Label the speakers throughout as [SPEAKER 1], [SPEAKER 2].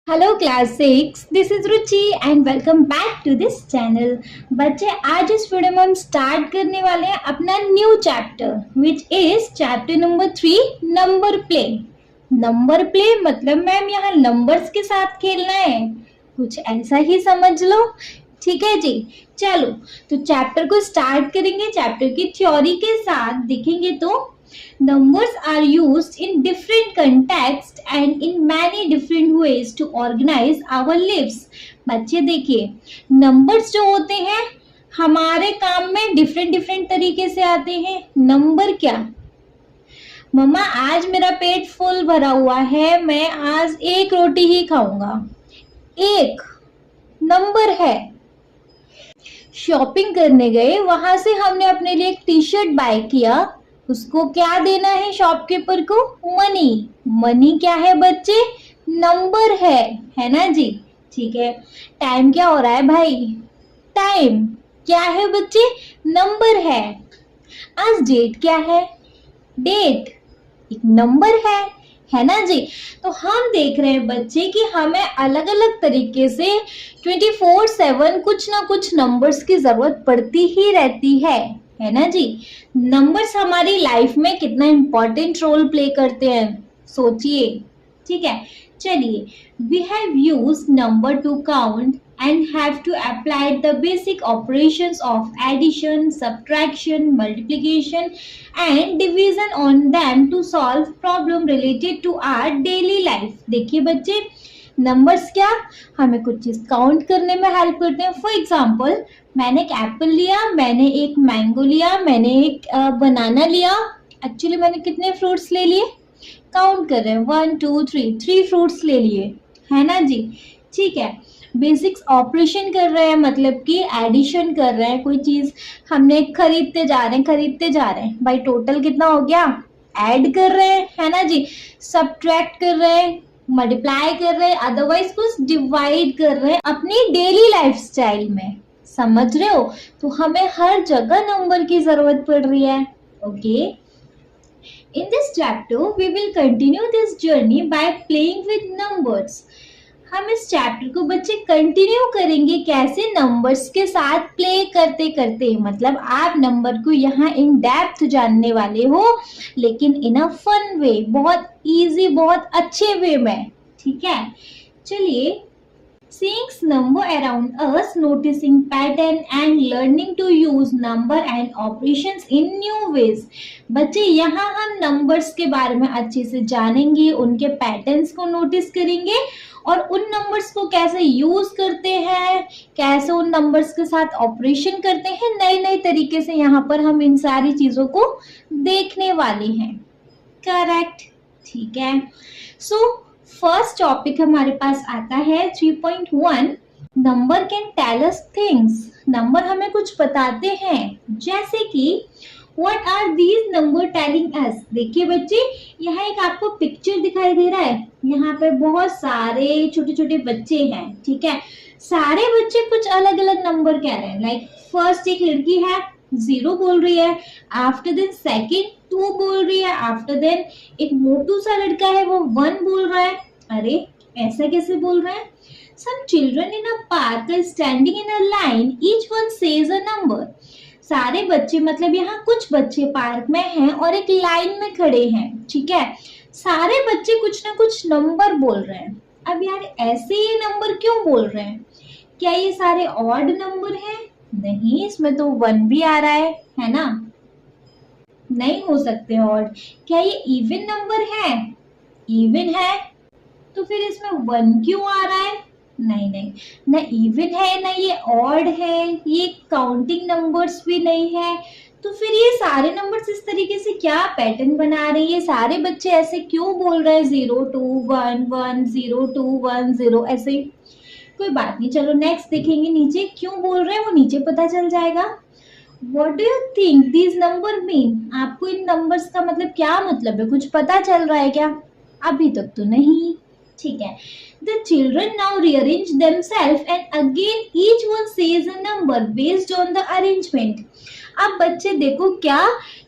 [SPEAKER 1] Hello class 6, this is Ruchi and welcome back to this channel. बच्चे आज इस video में हम स्टार्ट करने वाले हैं अपना new chapter which is chapter number 3 number play. Number play मतलब मैम यहाँ नंबर्स के साथ खेलना है, कुछ ऐसा ही समझ लो। ठीक है जी, चलो तो चैप्टर को स्टार्ट करेंगे। चैप्टर की थ्योरी के साथ देखेंगे तो numbers are used in different contexts and in many different ways to organize our lives। बच्चे देखिए, नंबर्स जो होते हैं हमारे काम में डिफरेंट डिफरेंट तरीके से आते हैं। नंबर क्या, मम्मा आज मेरा पेट फुल भरा हुआ है, मैं आज एक रोटी ही खाऊंगा, एक नंबर है। शॉपिंग करने गए, वहां से हमने अपने लिए एक टी शर्ट बाय किया, उसको क्या देना है शॉपकीपर को? मनी। मनी क्या है बच्चे? नंबर है ना जी। ठीक है, टाइम क्या हो रहा है भाई? टाइम क्या है बच्चे? नंबर है। आज डेट क्या है? डेट एक नंबर है ना जी। तो हम देख रहे हैं बच्चे कि हमें अलग अलग तरीके से 24/7 कुछ ना कुछ नंबर्स की जरूरत पड़ती ही रहती है ना जी। नंबर्स हमारी लाइफ में कितना इम्पोर्टेंट रोल प्ले करते हैं सोचिए। ठीक है, चलिए, we have used number to count and have to apply the basic operations of addition, subtraction, multiplication and division on them to solve problem related to our daily life। देखिए बच्चे, numbers क्या हमें कुछ चीज काउंट करने में help करते हैं। फॉर एग्जाम्पल, मैंने एक एप्पल लिया, मैंने एक मैंगो लिया, मैंने एक बनाना लिया। एक्चुअली मैंने कितने फ्रूट्स ले लिए? काउंट कर रहे हैं, 1 2 3, 3 फ्रूट्स ले लिए, है ना जी। ठीक है, बेसिक्स ऑपरेशन कर रहे हैं, मतलब कि एडिशन कर रहे हैं, कोई चीज हमने खरीदते जा रहे हैं भाई, टोटल कितना हो गया? ऐड कर रहे हैं, है ना जी। सब्ट्रैक्ट कर रहे हैं, मल्टीप्लाई कर रहे हैं, अदरवाइज कुछ डिवाइड कर रहे हैं अपनी डेली लाइफस्टाइल में, समझ रहे हो? तो हमें हर जगह नंबर की जरूरत पड़ रही है। Okay, in this chapter we will continue this journey by playing with numbers. हम इस चैप्टर को बच्चे कंटिन्यू करेंगे कैसे? नंबर्स के साथ प्ले करते करते। मतलब आप नंबर को यहाँ इन डेप्थ जानने वाले हो, लेकिन इन अ फन वे, बहुत इजी, बहुत अच्छे वे में। ठीक है, चलिए, seeing number around us, noticing pattern and learning to use number and operations in new ways। बच्चे यहाँ हम नंबर्स के बारे में अच्छे से जानेंगे, उनके पैटर्न्स को नोटिस करेंगे और उन नंबर्स को कैसे यूज करते हैं, कैसे उन नंबर्स के साथ ऑपरेशन करते हैं, नए नए तरीके से यहाँ पर हम इन सारी चीजों को देखने वाले हैं। करेक्ट, ठीक है। सो फर्स्ट टॉपिक हमारे पास आता है 3.1, number can tell us things. Number हमें कुछ बताते हैं, जैसे कि what are these number telling us. देखिए बच्चे, यहाँ एक आपको पिक्चर दिखाई दे रहा है, यहाँ पे बहुत सारे छोटे छोटे बच्चे हैं। ठीक है, सारे बच्चे कुछ अलग अलग नंबर कह रहे हैं। लाइक फर्स्ट एक लड़की है, 0 बोल रही है, आफ्टर देन सेकंड 2 बोल रही है, आफ्टर देन एक मोटू सा लड़का है, वो 1 बोल रहा है। अरे ऐसा कैसे बोल रहा है? Some children in a park are standing in a line, each one says a number. सारे बच्चे, मतलब यहाँ कुछ बच्चे पार्क में हैं और एक लाइन में खड़े हैं। ठीक है, सारे बच्चे कुछ ना कुछ नंबर बोल रहे हैं। अब यार ऐसे ये नंबर क्यों बोल रहे हैं? क्या ये सारे ऑड नंबर हैं? नहीं, इसमें तो 1 भी आ रहा है ना? नहीं हो सकते ऑड। क्या ये इवन नंबर है? इवन है, तो फिर इसमें 1 क्यों आ रहा है? नहीं, ना इवन है ना ये ऑड है, ये काउंटिंग नंबर्स भी नहीं है। तो फिर ये सारे नंबर्स इस तरीके से क्या पैटर्न बना रहे हैं? ये सारे बच्चे ऐसे क्यों बोल रहे हैं? 0 2 1 1 0 2 1 0 ऐसे? कोई बात नहीं, चलो नेक्स्ट देखेंगे नीचे क्यों बोल रहे हैं, वो नीचे पता चल जाएगा। What do you think these number mean? आपको इन नंबर्स का मतलब क्या मतलब है? कुछ पता चल रहा है क्या? अभी तक तो नहीं। ठीक है, the children now rearrange themselves and again each one says a number based on the arrangement। अब बच्चे देखो क्या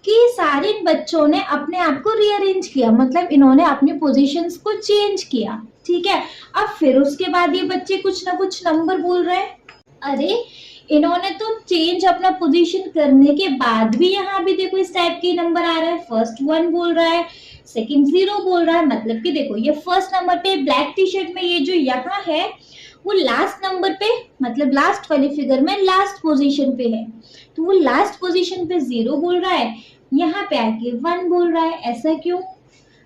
[SPEAKER 1] कि सारे बच्चों ने अपने आप को रीअरेंज किया, मतलब इन्होंने अपनी पोजीशंस को चेंज किया। ठीक है। अब फिर उसके बाद ये बच्चे कुछ ना कुछ नंबर बोल रहे हैं। अरे इन्होंने तो चेंज अपना पोजीशन करने के बाद भी यहाँ भी देखो इस टाइप के नंबर आ रहा है। फर्स्ट 1 बोल रहा है, सेकंड 0 बोल रहा है, मतलब कि देखो ये फर्स्ट नंबर पे ब्लैक टी शर्ट में ये जो यहाँ है वो लास्ट नंबर पे, मतलब लास्ट वाली फिगर में लास्ट पोजीशन पे है, तो वो लास्ट पोजीशन पे 0 बोल रहा है, यहाँ पे आके 1 बोल रहा है। ऐसा क्यों?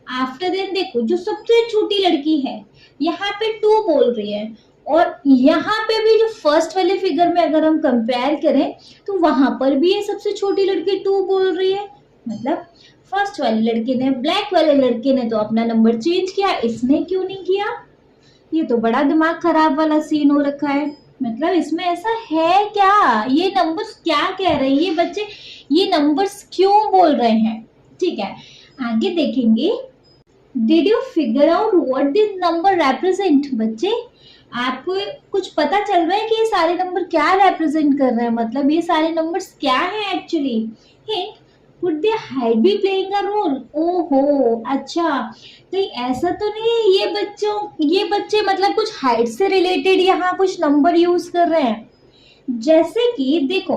[SPEAKER 1] आफ्टर देन देखो जो सबसे छोटी लड़की है यहाँ पे 2 बोल रही है, और यहाँ पे भी जो फर्स्ट वाले फिगर में अगर हम कंपेयर करें तो वहां पर भी ये सबसे छोटी लड़की 2 बोल रही है। मतलब फर्स्ट वाले लड़के ने, ब्लैक वाले लड़के ने तो अपना नंबर चेंज किया, इसने क्यों नहीं किया? ये तो बड़ा दिमाग खराब वाला सीन हो रखा है। मतलब इसमें ऐसा है क्या? ये नंबर्स क्या कह रहे हैं ये बच्चे, ये नंबर्स क्यों बोल रहे हैं? ठीक है, आगे देखेंगे। Did you figure out what this number represent? बच्चे आपको कुछ पता चल रहा है कि ये सारे नंबर क्या रिप्रेजेंट कर रहे हैं? मतलब ये सारे नंबर्स क्या हैं actually? Hint, would they height be playing a role? ओहो, अच्छा, कहीं ऐसा तो नहीं है ये बच्चे मतलब कुछ हाइट से रिलेटेड यहाँ कुछ नंबर यूज कर रहे हैं? जैसे कि देखो,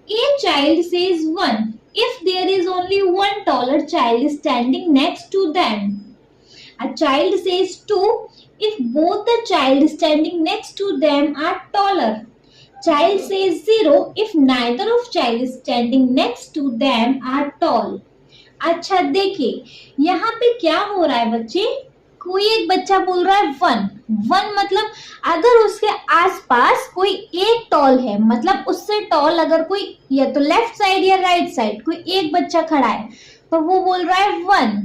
[SPEAKER 1] a child says 1 if there is only one taller child standing next to them. A child says 2 if both the child standing next to them are taller. Child says 0 if neither of child standing next to them are tall. अच्छा देखिए यहाँ पे क्या हो रहा है बच्चे, कोई एक बच्चा बोल रहा है 1 मतलब अगर उसके आसपास कोई एक टॉल है, मतलब उससे टॉल अगर कोई या तो लेफ्ट साइड या राइट साइड कोई एक बच्चा खड़ा है तो वो बोल रहा है 1।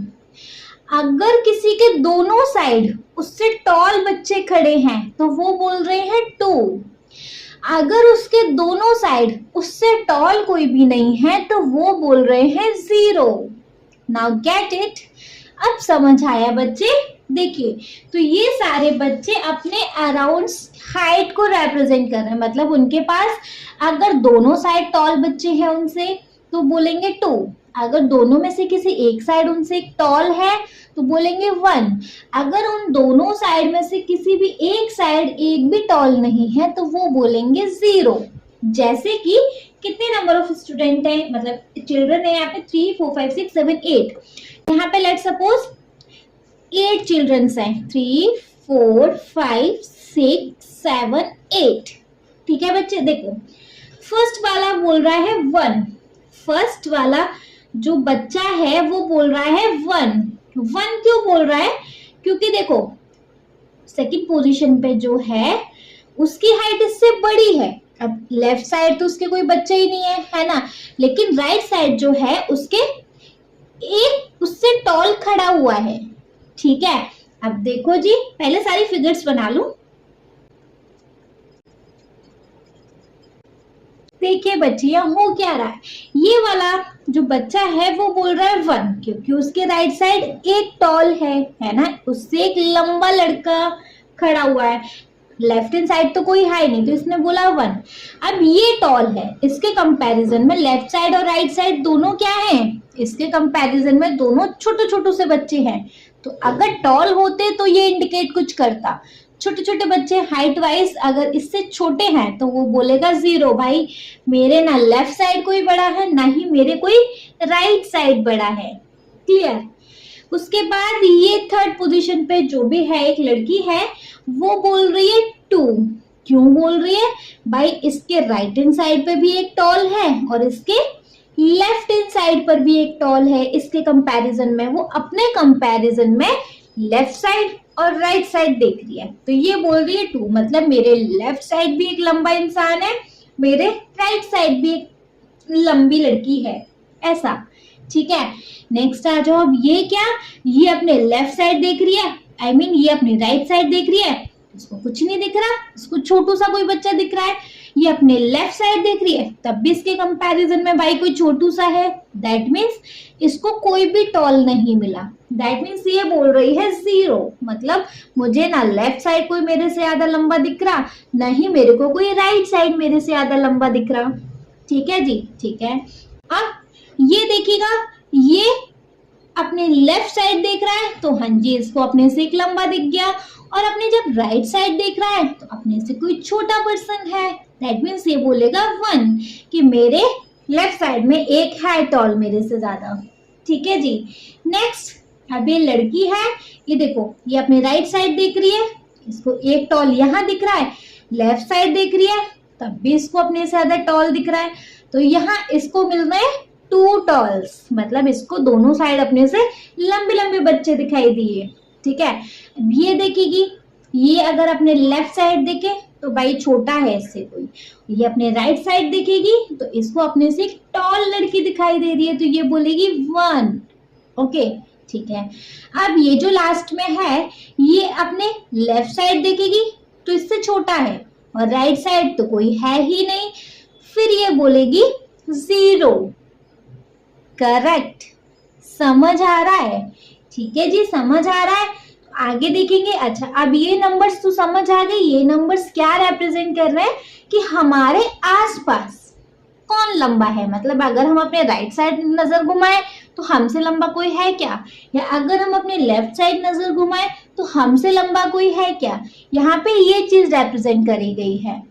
[SPEAKER 1] अगर किसी के दोनों साइड उससे टॉल बच्चे खड़े हैं तो वो बोल रहे हैं 2। अगर उसके दोनों साइड उससे टॉल कोई भी नहीं है तो वो बोल रहे हैं 0। Now get it? अब समझ आया बच्चे? देखिए तो ये सारे बच्चे अपने अराउंड हाइट को रिप्रेजेंट कर रहे हैं, मतलब उनके पास अगर दोनों साइड टॉल बच्चे हैं उनसे तो बोलेंगे 2। अगर दोनों में से किसी एक साइड उनसे टॉल है तो बोलेंगे 1। अगर उन दोनों साइड में से किसी भी एक साइड एक भी टॉल नहीं है तो वो बोलेंगे 0। जैसे कि कितने नंबर ऑफ स्टूडेंट हैं, मतलब चिल्ड्रन है यहाँ पे 3 4 5 6 7 8। यहाँ पे लेट सपोज 8 चिल्ड्रंस हैं, 3 4 5 6 7 8। ठीक है बच्चे, देखो फर्स्ट वाला बोल रहा है 1। फर्स्ट वाला जो बच्चा है वो बोल रहा है 1 क्यों बोल रहा है? क्योंकि देखो सेकंड पोजीशन पे जो है उसकी हाइट इससे बड़ी है। अब लेफ्ट साइड तो उसके कोई बच्चा ही नहीं है ना, लेकिन राइट साइड जो है उसके एक उससे टॉल खड़ा हुआ है। ठीक है, अब देखो जी, पहले सारी फिगर्स बना लूं। देखिए बच्चे यहाँ हो क्या रहा है, ये वाला जो बच्चा है वो बोल रहा है 1 क्योंकि उसके राइट साइड एक टॉल है ना, उससे एक लंबा लड़का खड़ा हुआ है। लेफ्ट हैंड साइड तो कोई है नहीं तो इसने बोला 1। अब ये टॉल है, इसके कंपैरिजन में लेफ्ट साइड और राइट साइड दोनों क्या हैं? इसके कंपैरिजन में दोनों छोटे छोटे से बच्चे हैं। तो अगर टॉल होते तो ये इंडिकेट कुछ करता। छोटे छोटे बच्चे हाइट वाइज अगर इससे छोटे हैं तो वो बोलेगा 0। भाई मेरे ना लेफ्ट साइड कोई बड़ा है ना ही मेरे कोई राइट साइड बड़ा है। क्लियर? उसके बाद ये थर्ड पोजीशन पे जो भी है एक लड़की है वो बोल रही है 2। क्यों बोल रही है? भाई इसके राइट हैंड साइड पे भी एक टॉल है और इसके लेफ्ट हैंड साइड पर भी एक टॉल है। इसके कंपैरिजन में वो अपने कंपैरिजन में लेफ्ट साइड और राइट साइड देख रही है, तो ये बोल रही है 2 मतलब मेरे लेफ्ट साइड भी एक लंबा इंसान है, मेरे राइट साइड भी एक लंबी लड़की है, ऐसा। ठीक है, नेक्स्ट आ जाओ। अब ये क्या, ये अपने लेफ्ट साइड देख रही है, आई मीन ये अपनी राइट साइड देख रही है, इसको कुछ नहीं दिख रहा, इसको छोटू सा कोई बच्चा दिख रहा है। ये अपने लेफ्ट साइड देख रही है, तब भी इसके कंपैरिजन में भाई कोई छोटू सा है, दैट मीन्स इसको कोई भी टॉल नहीं मिला। दैट मीन्स ये बोल रही है 0 मतलब मुझे ना लेफ्ट साइड कोई मेरे से ज्यादा लंबा दिख रहा, ना ही मेरे को कोई राइट साइड मेरे से ज्यादा लंबा दिख रहा। ठीक है जी, ठीक है। अब ये देखिएगा, ये अपने लेफ्ट साइड देख रहा है तो हाँ जी इसको अपने से एक लंबा दिख गया, और अपने जब राइट साइड देख रहा है तो अपने से कोई छोटा पर्सन है। दैट मीन्स ये बोलेगा 1 कि मेरे लेफ्ट साइड में एक है टॉल मेरे से ज्यादा। ठीक है जी। नेक्स्ट, अब ये लड़की है, ये देखो ये अपने राइट साइड देख रही है, इसको एक टॉल यहाँ दिख रहा है, लेफ्ट साइड देख रही है तब भी इसको अपने से ज्यादा टॉल दिख रहा है, तो यहाँ इसको मिल रहे हैं 2 टॉल्स, मतलब इसको दोनों साइड अपने से लंबे लंबे बच्चे दिखाई दिए। ठीक है, अब ये देखेगी, ये अगर अपने लेफ्ट साइड देखे तो भाई छोटा है इससे कोई, ये अपने राइट साइड देखेगी तो इसको अपने से एक टॉल लड़की दिखाई दे रही है, तो ये बोलेगी 1। ओके, ठीक है। अब ये जो लास्ट में है ये अपने लेफ्ट साइड देखेगी तो इससे छोटा है, और राइट साइड तो कोई है ही नहीं, फिर ये बोलेगी 0। करेक्ट, समझ आ रहा है? ठीक है जी, समझ आ रहा है। आगे देखेंगे। अच्छा, अब ये नंबर्स तो समझ आ गए, ये नंबर्स क्या रिप्रेजेंट कर रहे हैं कि हमारे आसपास कौन लंबा है, मतलब अगर हम अपने राइट साइड नजर घुमाएं तो हमसे लंबा कोई है क्या, या अगर हम अपने लेफ्ट साइड नजर घुमाएं तो हमसे लंबा कोई है क्या, यहाँ पे ये चीज रिप्रेजेंट करी गई है।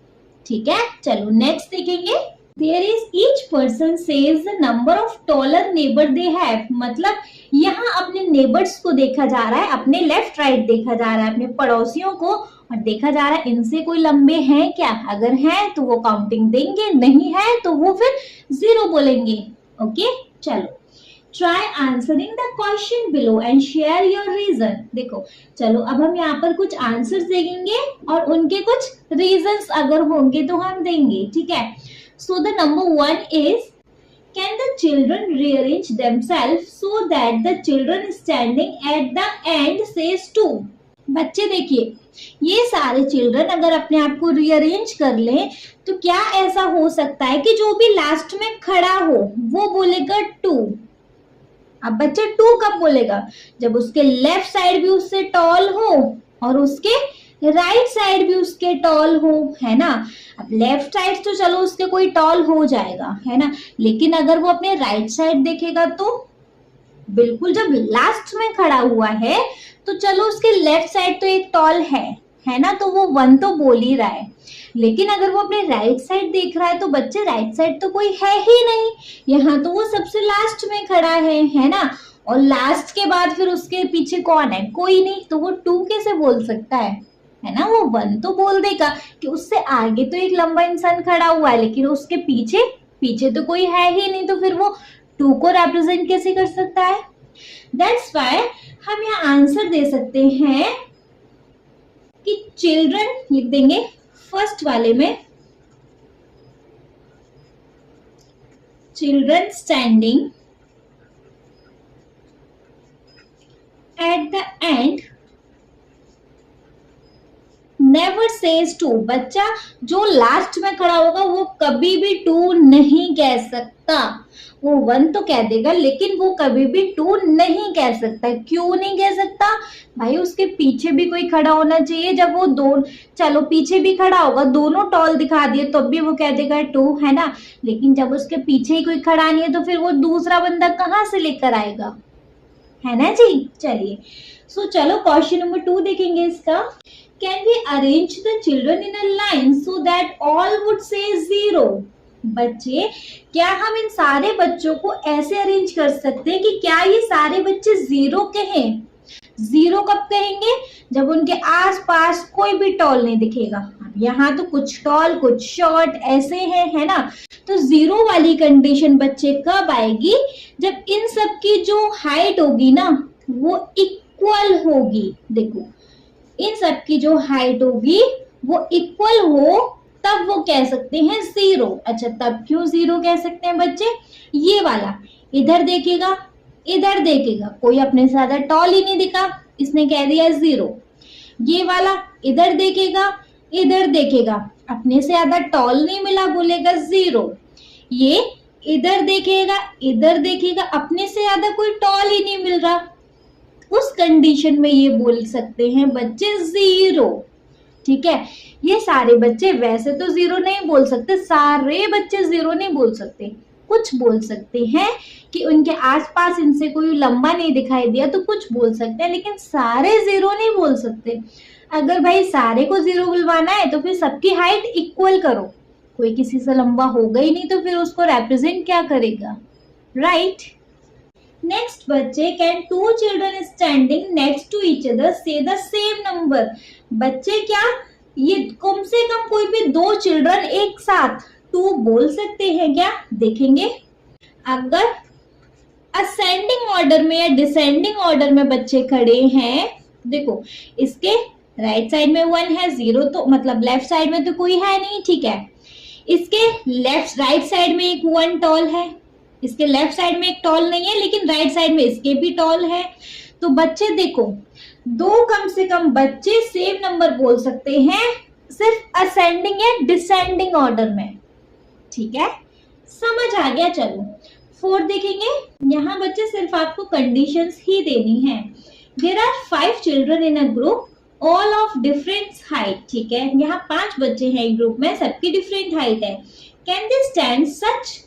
[SPEAKER 1] ठीक है, चलो नेक्स्ट देखेंगे। There is each person says the number of taller neighbor they have, मतलब यहाँ अपने नेबर्स को देखा जा रहा है, अपने लेफ्ट राइट देखा जा रहा है, अपने पड़ोसियों को, और देखा जा रहा है इनसे कोई लंबे हैं क्या, अगर हैं तो वो काउंटिंग देंगे, नहीं है तो वो फिर 0 बोलेंगे। ओके, चलो try answering the question below and share your reason. देखो चलो अब हम यहाँ पर कुछ आंसर्स देंगे और उनके कुछ रीजंस अगर होंगे तो हम देंगे। ठीक है, so the number 1 is, can the children rearrange themselves so that the children standing at the end says 2? बच्चे देखिए, ये सारे चिल्ड्रन अगर अपने आप को रीअरेंज कर लें तो क्या ऐसा हो सकता है कि जो भी लास्ट में खड़ा हो वो बोलेगा 2। अब बच्चे 2 कब बोलेगा, जब उसके लेफ्ट साइड भी उससे टॉल हो और उसके राइट साइड भी उसके टॉल हो, है ना। अब लेफ्ट साइड तो चलो उसके कोई टॉल हो जाएगा, है ना, लेकिन अगर वो अपने राइट साइड देखेगा तो बिल्कुल जब लास्ट में खड़ा हुआ है तो चलो उसके लेफ्ट साइड तो एक टॉल है ना, तो वो 1 तो बोल ही रहा है, लेकिन अगर वो अपने राइट साइड देख रहा है तो बच्चे राइट साइड तो कोई है ही नहीं, यहाँ तो वो सबसे लास्ट में खड़ा है ना, और लास्ट के बाद फिर उसके पीछे कौन है, कोई नहीं, तो वो 2 कैसे बोल सकता है ना, वो 1 तो बोल देगा कि उससे आगे तो एक लंबा इंसान खड़ा हुआ है लेकिन उसके पीछे तो कोई है ही नहीं, तो फिर वो 2 को रिप्रेजेंट कैसे कर सकता है। दैट्स व्हाई हम यहाँ आंसर दे सकते हैं कि चिल्ड्रन लिख देंगे फर्स्ट वाले में, children standing at the end never says 2। बच्चा जो लास्ट में खड़ा होगा वो कभी भी 2 नहीं कह सकता, वो 1 तो कह देगा लेकिन वो कभी भी 2 नहीं कह सकता। क्यों नहीं कह सकता भाई, उसके पीछे भी कोई खड़ा होना चाहिए, जब वो चलो पीछे भी खड़ा होगा, दोनों टॉल दिखा दिए तो भी वो कह देगा 2, है ना, लेकिन जब उसके पीछे ही कोई खड़ा नहीं है तो फिर वो दूसरा बंदा कहाँ से लेकर आएगा, है ना जी। चलिए चलो क्वेश्चन नंबर 2 देखेंगे इसका। Can we arrange the children in a line so that all would say 0? बच्चे, क्या हम इन सारे बच्चों को ऐसे अरेंज कर सकते हैं कि क्या ये सारे बच्चे 0 कहें। 0 कब कहेंगे, जब उनके आसपास कोई भी टॉल नहीं दिखेगा। यहाँ तो कुछ टॉल कुछ शॉर्ट ऐसे हैं, है ना, तो 0 वाली कंडीशन बच्चे कब आएगी, जब इन सब की जो हाइट होगी ना वो इक्वल होगी। देखो इन सब की जो हाइट होगी वो इक्वल हो तब वो कह सकते हैं 0। अच्छा, तब क्यों 0 कह सकते हैं बच्चे, ये वाला इधर देखेगा इधर देखेगा, कोई अपने से ज्यादा टॉल ही नहीं दिखा, इसने कह दिया 0। ये वाला इधर देखेगा इधर देखेगा, अपने से ज्यादा टॉल नहीं मिला, बोलेगा 0। ये इधर देखेगा, अपने से ज्यादा कोई टॉल ही नहीं मिल रहा, उस कंडीशन में ये बोल सकते हैं बच्चे 0। ठीक है, ये सारे बच्चे वैसे तो 0 नहीं बोल सकते, सारे बच्चे 0 नहीं बोल सकते, कुछ बोल सकते हैं कि उनके आसपास इनसे कोई लंबा नहीं दिखाई दिया तो कुछ बोल सकते हैं, लेकिन सारे 0 नहीं बोल सकते। अगर भाई सारे को 0 बुलवाना है तो फिर सबकी हाइट इक्वल करो, कोई किसी से लंबा होगा ही नहीं तो फिर उसको रिप्रेजेंट क्या करेगा, राइट। नेक्स्ट बच्चे, can two children standing next to each other say the same number. बच्चे क्या ये कम से कम कोई भी 2 चिल्ड्रन एक साथ 2 बोल सकते हैं क्या? देखेंगे। अगर असेंडिंग ऑर्डर में या डिसेंडिंग ऑर्डर में बच्चे खड़े हैं, देखो इसके राइट साइड में 1 है, 0 तो मतलब लेफ्ट साइड में तो कोई है नहीं, ठीक है। इसके लेफ्ट राइट साइड में एक 1 टॉल है, इसके लेफ्ट साइड में एक टॉल नहीं है, लेकिन राइट साइड में इसके भी टॉल है। तो बच्चे देखो 2 कम से कम बच्चे सेम नंबर बोल सकते हैं सिर्फ असेंडिंग या डिसेंडिंग ऑर्डर में, ठीक है, समझ आ गया। चलो 4 देखेंगे। यहाँ बच्चे सिर्फ आपको कंडीशंस ही देनी है। There are 5 children in a group all of different height, ठीक है। यहाँ 5 बच्चे हैं एक ग्रुप में, सबकी डिफरेंट हाइट है। Can they stand such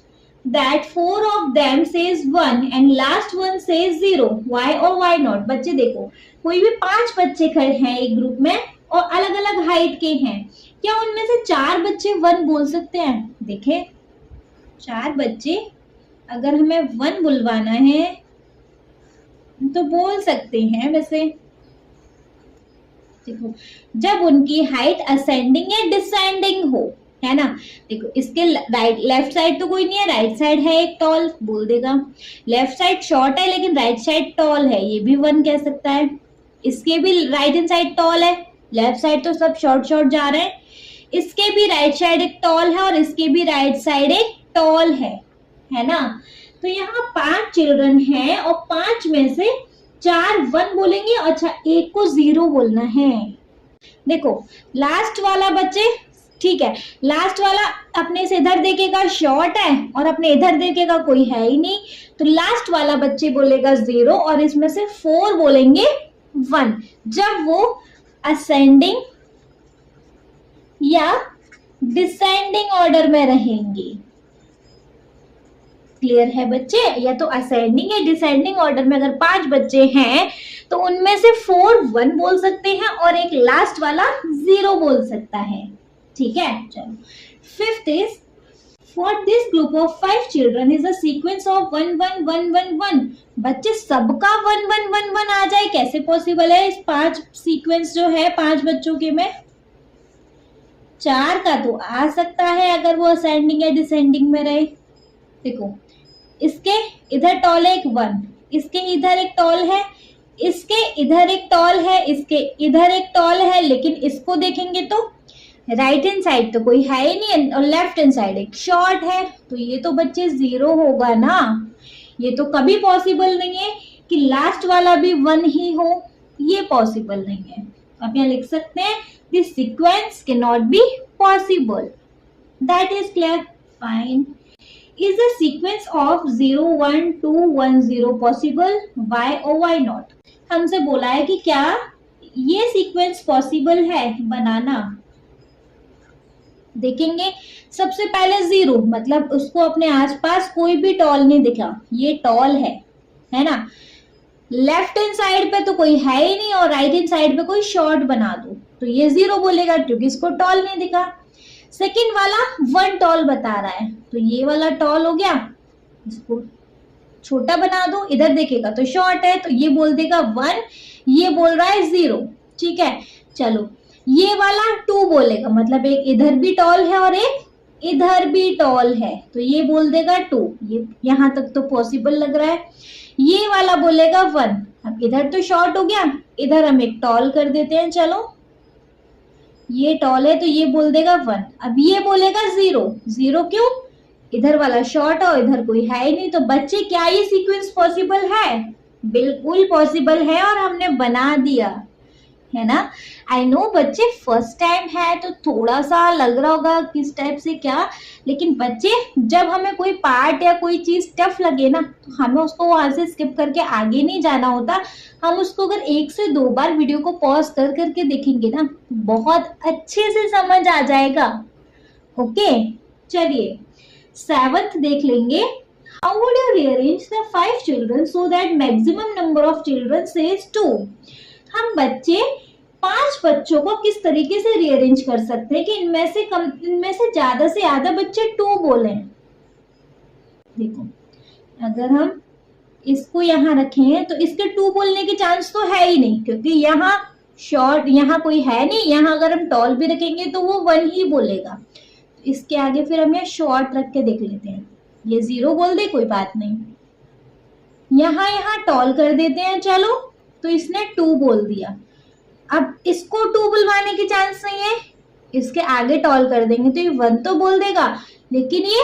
[SPEAKER 1] that 4 of them says 1 and last one says 0, why or why not? बच्चे देखो कोई भी 5 बच्चे खड़े हैं एक ग्रुप में और अलग अलग हाइट के हैं, क्या उनमें से 4 बच्चे 1 बोल सकते हैं? देखे 4 बच्चे अगर हमें 1 बुलवाना है तो बोल सकते हैं। वैसे देखो जब उनकी हाइट असेंडिंग या डिसेंडिंग हो, है ना। देखो इसके राइट लेफ्ट साइड तो कोई नहीं है, राइट साइड है एक टॉल, बोल देगा। लेफ्ट साइड शॉर्ट है लेकिन राइट साइड टॉल है, ये भी 1 कह सकता है। इसके भी राइट हैंड साइड टॉल है, लेफ्ट साइड तो सब शॉर्ट शॉर्ट जा रहे हैं। इसके भी राइट साइड एक टॉल है और इसके भी राइट साइड एक टॉल है ना। तो यहाँ 5 चिल्ड्रन हैं और 5 में से 4 1 बोलेंगे, अच्छा एक को 0 बोलना है। देखो लास्ट वाला बच्चे, ठीक है, लास्ट वाला अपने से इधर देखेगा शॉर्ट है और अपने इधर देखेगा कोई है ही नहीं, तो लास्ट वाला बच्चे बोलेगा 0 और इसमें से 4 बोलेंगे 1 जब वो असेंडिंग या डिसेंडिंग ऑर्डर में रहेंगे। क्लियर है बच्चे? या तो असेंडिंग या डिसेंडिंग ऑर्डर में अगर 5 बच्चे हैं तो उनमें से 4 1 बोल सकते हैं और एक लास्ट वाला 0 बोल सकता है, ठीक है। चलो 5th is for this group of 5 children is a sequence of 1 1 1 1 1। बच्चे सबका 1 1 1 1 आ जाए, कैसे पॉसिबल है? इस 5 सीक्वेंस जो है 5 बच्चों के में 4 का तो आ सकता है अगर वो असेंडिंग या डिसेंडिंग में रहे। देखो इसके इधर टॉल है एक 1, इसके इधर एक टॉल है, इसके इधर एक टॉल है, इसके इधर एक टॉल है, लेकिन इसको देखेंगे तो राइट हैंड साइड तो कोई है ही नहीं और लेफ्ट हैंड साइड एक शॉर्ट है, तो ये तो बच्चे 0 होगा ना। ये तो कभी पॉसिबल नहीं है कि लास्ट वाला भी 1 ही हो, ये पॉसिबल नहीं है। आप यहाँ लिख सकते हैं this sequence can not be possible. That is clear, fine. Is the sequence of 0 1 2 1 0 possible? Why or why not? हमसे बोला है कि क्या ये सीक्वेंस पॉसिबल है बनाना। देखेंगे सबसे पहले 0 मतलब उसको अपने आसपास कोई भी टॉल नहीं दिखा, ये टॉल है ना। लेफ्ट हैंड साइड पे तो कोई है ही नहीं और राइट हैंड साइड पे कोई शॉर्ट बना दो तो ये 0 बोलेगा क्योंकि इसको टॉल नहीं दिखा। सेकेंड वाला 1 टॉल बता रहा है तो ये वाला टॉल हो गया, इसको छोटा बना दो, इधर देखेगा तो शॉर्ट है तो ये बोल देगा 1, ये बोल रहा है 0, ठीक है। चलो ये वाला 2 बोलेगा मतलब एक इधर भी टॉल है और एक इधर भी टॉल है तो ये बोल देगा 2, ये यहां तक तो पॉसिबल लग रहा है। ये वाला बोलेगा 1, अब इधर तो शॉर्ट हो गया, इधर हम एक टॉल कर देते हैं। चलो ये टॉल है तो ये बोल देगा 1, अब ये बोलेगा 0, 0 क्यों? इधर वाला शॉर्ट है और इधर कोई है ही नहीं। तो बच्चे क्या ये सीक्वेंस पॉसिबल है? बिल्कुल पॉसिबल है और हमने बना दिया, है ना। आई नो बच्चे फर्स्ट टाइम है तो थोड़ा सा लग रहा होगा किस टाइप से क्या, लेकिन बच्चे जब हमें कोई पार्ट या कोई चीज टफ लगे ना तो हमें उसको वहां से स्किप करके आगे नहीं जाना होता। हम उसको अगर 1 से 2 बार वीडियो को पॉज कर करके देखेंगे ना बहुत अच्छे से समझ आ जाएगा। ओके चलिए सेवंथ देख लेंगे। How would you rearrange the 5 children so that maximum number of children says 2? हम बच्चे 5 बच्चों को किस तरीके से रीअरेंज कर सकते हैं कि इनमें से ज्यादा बच्चे 2 बोले। देखो अगर हम इसको यहाँ रखें तो इसके 2 बोलने के चांस तो है ही नहीं, क्योंकि यहाँ शॉर्ट यहाँ कोई है नहीं। यहाँ अगर हम टॉल भी रखेंगे तो वो 1 ही बोलेगा। इसके आगे फिर हम यहाँ शॉर्ट रख के देख लेते हैं। ये 0 बोल दे कोई बात नहीं, यहाँ टॉल कर देते हैं। चलो तो इसने 2 बोल दिया। अब इसको 2 बुलवाने की चांस नहीं है, इसके आगे टॉल कर देंगे तो ये 1 तो बोल देगा, लेकिन ये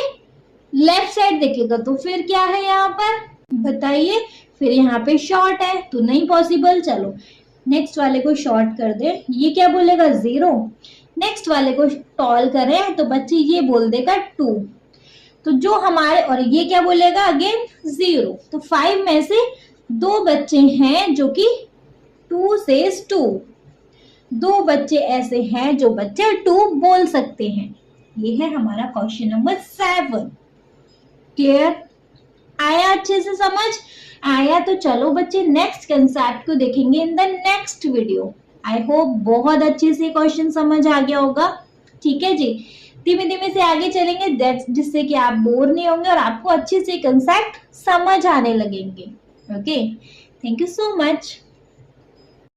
[SPEAKER 1] लेफ्ट साइड देखेगा तो फिर क्या है यहाँ पर बताइए। फिर यहाँ पे शॉर्ट है तो नहीं पॉसिबल। चलो नेक्स्ट वाले को शॉर्ट कर दे, ये क्या बोलेगा 0। नेक्स्ट वाले को टॉल करें तो बच्चे ये बोल देगा 2। तो जो हमारे, और ये क्या बोलेगा अगेन 0। तो 5 में से 2 बच्चे हैं जो कि 2 says 2। 2 बच्चे ऐसे हैं जो बच्चे 2 बोल सकते हैं। ये है हमारा क्वेश्चन नंबर 7। क्लियर? आया अच्छे से समझ आया? तो चलो बच्चे नेक्स्ट कंसेप्ट को देखेंगे in the next video. I hope बहुत अच्छे से क्वेश्चन समझ आ गया होगा। ठीक है जी, धीमे धीमे से आगे चलेंगे जिससे कि आप बोर नहीं होंगे और आपको अच्छे से कंसेप्ट समझ आने लगेंगे। Okay, thank you so much.